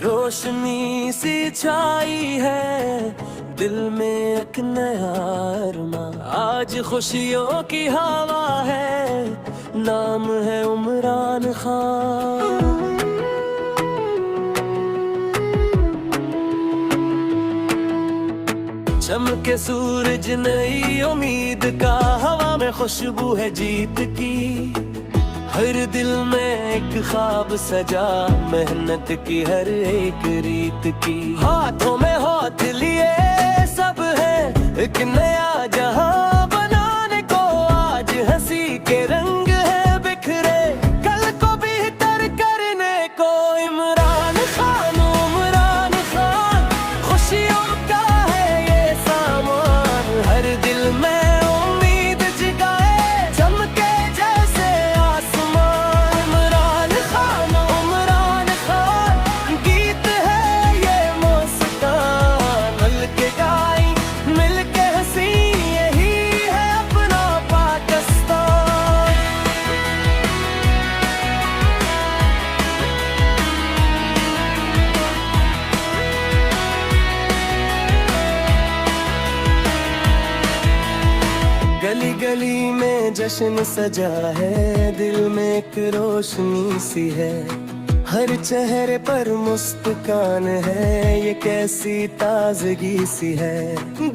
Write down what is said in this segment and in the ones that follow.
रोशनी सी छाई है दिल में एक नया अरमां, आज खुशियों की हवा है, नाम है उमरान खान। चमके सूरज नई उम्मीद का, हवा में खुशबू है जीत की, हर दिल में एक ख्वाब सजा, मेहनत की हर एक रीत की, हाथों में हाथ लिए सब है एक नया जहां बनाने को, आज हंसी के रंग है बिखरे, कल को बेहतर करने को, इमरान खान उमरान खान, खुशियों का है ये सामान, हर दिल में उम्मीद जगाए, चमके जैसे आसमान, इमरान खान गीत है ये मुस्कान, मिल के गाई मिल के हंसी, यही है अपना पाकिस्तान। गली गली में जश्न सजा है, दिल में एक रोशनी सी है, हर चेहरे पर मुस्कान है, ये कैसी ताजगी सी है,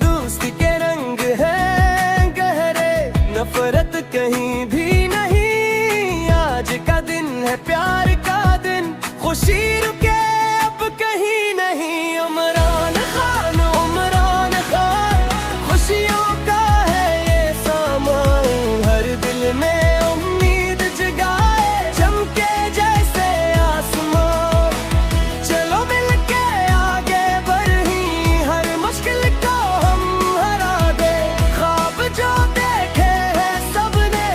दोस्ती के रंग है गहरे, नफरत कहीं भी नहीं, आज का दिन है प्यार का दिन, खुशी रुके अब कहीं नहीं, उमरान खान खुशियों का है ये सामान, हर दिल में उम्मीद जगाए, चमके जैसे आसमान, चलो मिलके आगे बढ़ी, हर मुश्किल को हम हरा दे, ख्वाब जो देखे हैं सबने,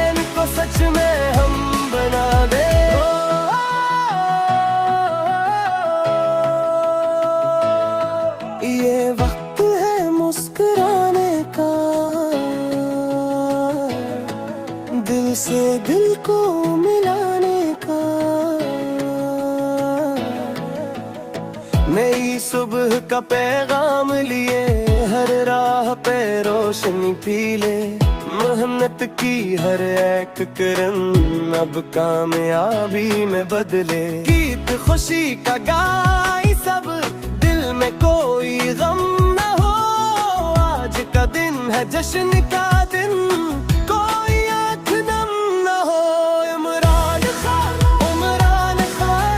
इनको सच में हम बना दे। ये वक्त है मुस्कुराने का, दिल से दिल को मिलाने का, नई सुबह का पैगाम लिए, हर राह पे रोशनी पी ले, मेहनत की हर एक करन अब कामयाबी में बदले, गीत खुशी का गाई सब, दिल में कोई गम न हो, आज का दिन है जश्न का दिन, कोई आँख नम न हो, इमरान खान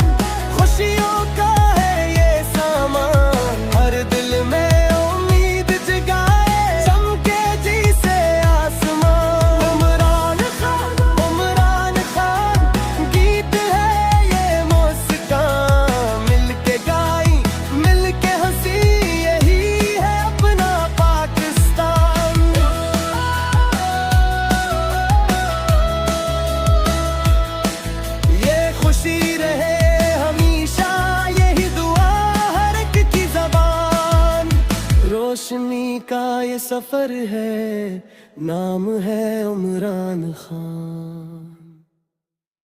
खुशियों का है ये सामान, हर दिल में उम्मीद जगाए, चमके जैसे आसमान, इमरान खान गीत है ये मुस्कान, मिल के गाई मिल के हंसी, यही है अपना पाकिस्तान। ये खुशी रहे हमेशा, यही दुआ हर एक की ज़बान, रोशनी का ये सफर है, नाम है उमरान खान।